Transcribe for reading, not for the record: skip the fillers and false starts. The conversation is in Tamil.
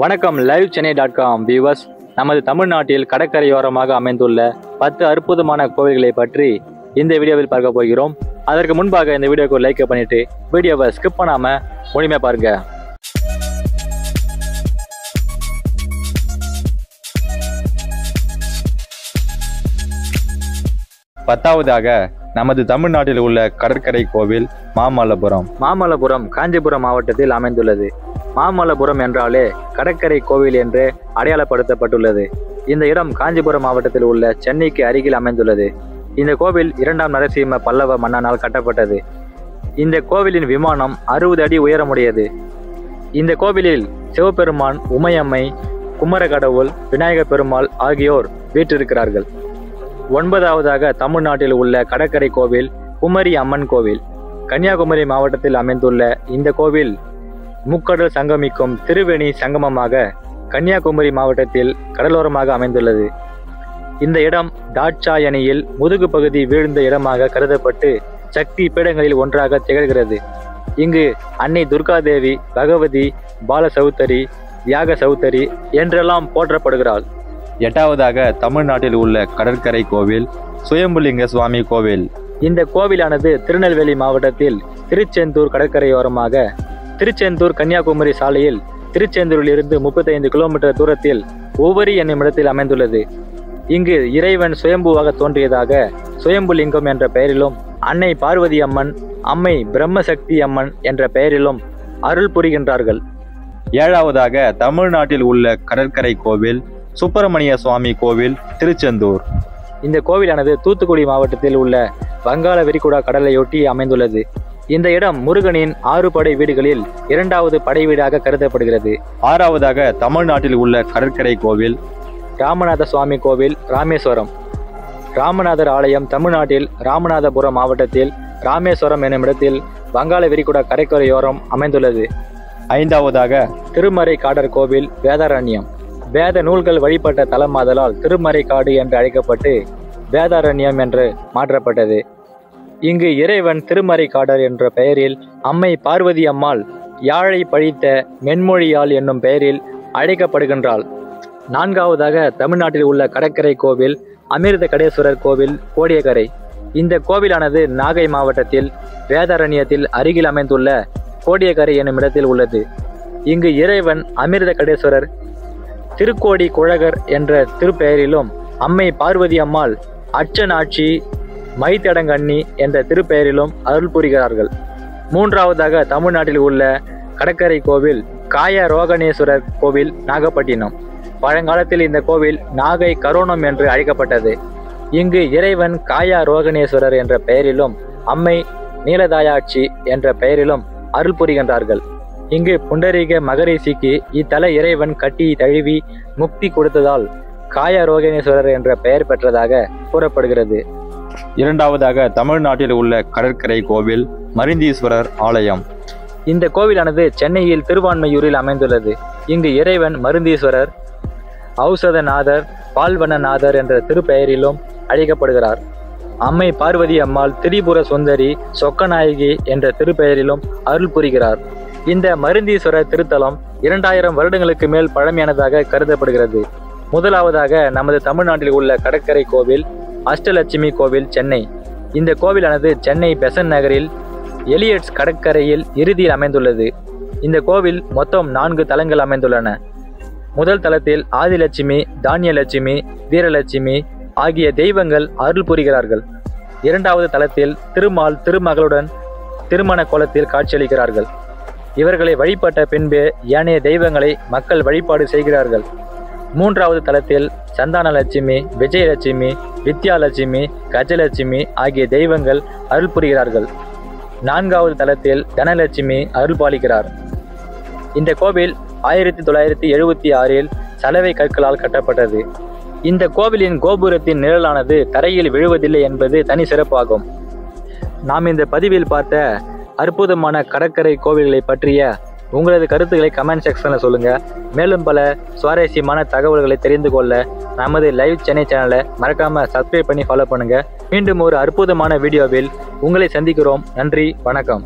வணக்கம் livechennai.com வியூவர்ஸ். நமது தமிழ்நாட்டில் கடற்கரையோரமாக அமைந்துள்ள 10 அற்புதமான கோவில்களை பற்றி இந்த வீடியோவில் பார்க்க போகிறோம். அதற்கு முன்பாக இந்த வீடியோக்கு லைக் பண்ணிட்டு வீடியோவை ஸ்கிப் பண்ணாம முழுமையா பாருங்க. பத்தாவதாக நமது தமிழ்நாட்டில் உள்ள கடற்கரை கோவில் மாமல்லபுரம். மாமல்லபுரம் காஞ்சிபுரம் மாவட்டத்தில் அமைந்துள்ளது. மாமல்லபுரம் என்றாலே கடற்கரை கோவில் என்று அடையாளப்படுத்தப்பட்டுள்ளது. இந்த இடம் காஞ்சிபுரம் மாவட்டத்தில் உள்ள சென்னைக்கு அருகில் அமைந்துள்ளது. இந்த கோவில் 2ஆம் நரசிம்ம பல்லவ மன்னனால் கட்டப்பட்டது. இந்த கோவிலின் விமானம் 60 அடி உயரமுடையது. இந்த கோவிலில் சிவபெருமான், உமையம்மை, குமரகடவுள், விநாயகர் பெருமாள் ஆகியோர் வீற்றிருக்கிறார்கள். 9ஆவதாக தமிழ்நாட்டில் உள்ள கடற்கரை கோவில் குமரி அம்மன் கோவில். கன்னியாகுமரி மாவட்டத்தில் அமைந்துள்ள இந்த கோவில் முக்கடல் சங்கமிக்கும் திருவேணி சங்கமமாக கன்னியாகுமரி மாவட்டத்தில் கடலோரமாக அமைந்துள்ளது. இந்த இடம் தாட்சாயணியில் முதுகு பகுதி வீழ்ந்த இடமாக கருதப்பட்டு சக்தி பீடங்களில் ஒன்றாக திகழ்கிறது. இங்கு அன்னை துர்காதேவி, பகவதி, பால சௌத்தரி, தியாக சௌத்தரி என்றெல்லாம் போற்றப்படுகிறாள். 8ஆவதாக தமிழ்நாட்டில் உள்ள கடற்கரை கோவில் சுயம்புலிங்க சுவாமி கோவில். இந்த கோவிலானது திருநெல்வேலி மாவட்டத்தில் திருச்செந்தூர் கடற்கரையோரமாக திருச்செந்தூர் கன்னியாகுமரி சாலையில் திருச்செந்தூரிலிருந்து 35 கிலோமீட்டர் தூரத்தில் ஒவ்வொரு என்னும் இடத்தில் அமைந்துள்ளது. இங்கு இறைவன் சுயம்புவாக தோன்றியதாக சுயம்புலிங்கம் என்ற பெயரிலும், அன்னை பார்வதி அம்மன், அம்மை பிரம்மசக்தி அம்மன் என்ற பெயரிலும் அருள் புரிகின்றார்கள். 7ஆவதாக தமிழ்நாட்டில் உள்ள கடற்கரை கோவில் சுப்பிரமணிய சுவாமி கோவில் திருச்செந்தூர். இந்த கோவிலானது தூத்துக்குடி மாவட்டத்தில் உள்ள வங்காள விரிகுடா கடலையொட்டி அமைந்துள்ளது. இந்த இடம் முருகனின் 6 படை வீடுகளில் 2வது படை வீடாக கருதப்படுகிறது. 6ஆவதாக தமிழ்நாட்டில் உள்ள கடற்கரை கோவில் ராமநாத சுவாமி கோவில் ராமேஸ்வரம். ராமநாதர் ஆலயம் தமிழ்நாட்டில் ராமநாதபுரம் மாவட்டத்தில் ராமேஸ்வரம் என்னும் இடத்தில் வங்காள விரிகுடா கடற்கரையோரம் அமைந்துள்ளது. 5ஆவதாக திருமறை காடர் கோவில் வேதாரண்யம். வேத நூல்கள் வழிபட்ட தலமாதலால் திருமறை காடு என்று அழைக்கப்பட்டு வேதாரண்யம் என்று மாற்றப்பட்டது. இங்கு இறைவன் திருமறை காடர் என்ற பெயரில், அம்மை பார்வதி அம்மாள் யாழை பழித்த மென்மொழியாள் என்னும் பெயரில் அழைக்கப்படுகின்றாள். 4ஆவதாக தமிழ்நாட்டில் உள்ள கடற்கரை கோவில் அமிர்த கடேஸ்வரர் கோவில் கோடியக்கரை. இந்த கோவிலானது நாகை மாவட்டத்தில் வேதாரண்யத்தில் அருகில் அமைந்துள்ள கோடியக்கரை என்னும் இடத்தில் உள்ளது. இங்கு இறைவன் அமிர்த கடேஸ்வரர் திருக்கோடி குழகர் என்ற திருப்பெயரிலும், அம்மை பார்வதி அம்மாள் அச்சனாட்சி மைத்தடங்கண்ணி என்ற திருப்பெயரிலும் அருள் புரிகிறார்கள். 3ஆவதாக தமிழ்நாட்டில் உள்ள கடற்கரை கோவில் காய ரோகணேஸ்வரர் கோவில் நாகப்பட்டினம். பழங்காலத்தில் இந்த கோவில் நாகை கரோணம் என்று அழைக்கப்பட்டது. இங்கு இறைவன் காயா ரோகணேஸ்வரர் என்ற பெயரிலும், அம்மை நீலதாயாட்சி என்ற பெயரிலும் அருள் புரிகின்றார்கள். இங்கு புண்டரீக மகரிஷிக்கு இத்தல இறைவன் கட்டி தழுவி முக்தி கொடுத்ததால் காய ரோகணேஸ்வரர் என்ற பெயர் பெற்றதாக கூறப்படுகிறது. 2ஆவதாக தமிழ்நாட்டில் உள்ள கடற்கரை கோவில் மருந்தீஸ்வரர் ஆலயம். இந்த கோவிலானது சென்னையில் திருவான்மையூரில் அமைந்துள்ளது. இங்கு இறைவன் மருந்தீஸ்வரர், ஔஷதநாதர், பால்வனநாதர் என்ற திருப்பெயரிலும் அழைக்கப்படுகிறார். அம்மை பார்வதி அம்மாள் திரிபுர சுந்தரி சொக்கநாயகி என்ற திருப்பெயரிலும் அருள் புரிகிறார். இந்த மருந்தீஸ்வரர் திருத்தலம் 2000 வருடங்களுக்கு மேல் பழமையானதாக கருதப்படுகிறது. முதலாவதாக நமது தமிழ்நாட்டில் உள்ள கடற்கரை கோவில் அஷ்டலட்சுமி கோவில் சென்னை. இந்த கோவிலானது சென்னை பெசன்ட் நகரில் எலியட்ஸ் கடற்கரையில் இறுதியில் அமைந்துள்ளது. இந்த கோவில் மொத்தம் 4 தலங்கள் அமைந்துள்ளன. முதல் தலத்தில் ஆதிலட்சுமி, தானியலட்சுமி, வீரலட்சுமி ஆகிய தெய்வங்கள் அருள் புரிகிறார்கள். 2வது தலத்தில் திருமால் திருமகளுடன் திருமண கோலத்தில் காட்சியளிக்கிறார்கள். இவர்களை வழிபட்ட பின்பு ஏனைய தெய்வங்களை மக்கள் வழிபாடு செய்கிறார்கள். 3வது தலத்தில் சந்தானலட்சுமி, விஜயலட்சுமி, வித்யாலட்சுமி, கஜலட்சுமி ஆகிய தெய்வங்கள் அருள் புரிகிறார்கள். 4வது தலத்தில் தனலட்சுமி அருள் பாலிக்கிறார். இந்த கோவில் 1976இல் சலவை கற்களால் கட்டப்பட்டது. இந்த கோவிலின் கோபுரத்தின் நிழலானது தரையில் விழுவதில்லை என்பது தனி சிறப்பாகும். நாம் இந்த பதிவில் பார்த்த அற்புதமான கடற்கரை கோவில்களை பற்றிய உங்களது கருத்துக்களை கமெண்ட் செக்ஷனில் சொல்லுங்கள். மேலும் பல சுவாரஸ்யமான தகவல்களை தெரிந்து கொள்ள நமது லைவ் சென்னை சேனலை மறக்காமல் சப்ஸ்கிரைப் பண்ணி ஃபாலோ பண்ணுங்கள். மீண்டும் ஒரு அற்புதமான வீடியோவில் உங்களை சந்திக்கிறோம். நன்றி, வணக்கம்.